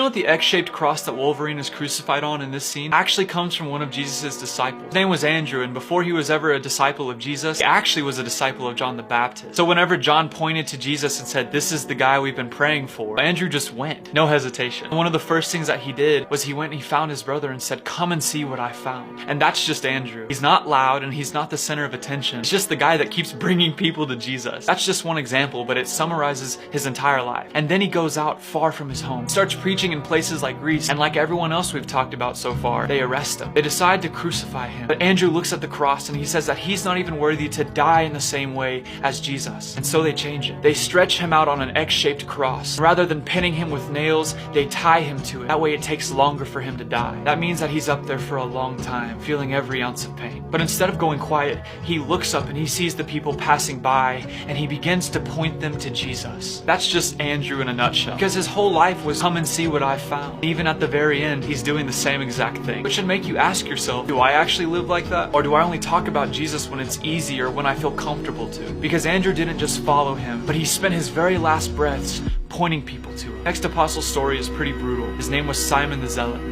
You know what the X-shaped cross that Wolverine is crucified on in this scene actually comes from one of Jesus' disciples. His name was Andrew, and before he was ever a disciple of Jesus, he actually was a disciple of John the Baptist. So whenever John pointed to Jesus and said, "This is the guy we've been praying for," Andrew just went, no hesitation. And one of the first things that he did was he went and he found his brother and said, "Come and see what I found." And that's just Andrew. He's not loud and he's not the center of attention. He's just the guy that keeps bringing people to Jesus. That's just one example, but it summarizes his entire life. And then he goes out far from his home, starts preaching in places like Greece, and like everyone else we've talked about so far, they arrest him. They decide to crucify him. But Andrew looks at the cross and he says that he's not even worthy to die in the same way as Jesus. And so they change it. They stretch him out on an X-shaped cross. Rather than pinning him with nails, they tie him to it. That way it takes longer for him to die. That means that he's up there for a long time, feeling every ounce of pain. But instead of going quiet, he looks up and he sees the people passing by and he begins to point them to Jesus. That's just Andrew in a nutshell. Because his whole life was come and see what I found. Even at the very end, he's doing the same exact thing. Which should make you ask yourself, do I actually live like that? Or do I only talk about Jesus when it's easy or when I feel comfortable to? Because Andrew didn't just follow him, but he spent his very last breaths pointing people to him. Next apostle's story is pretty brutal. His name was Simon the Zealot.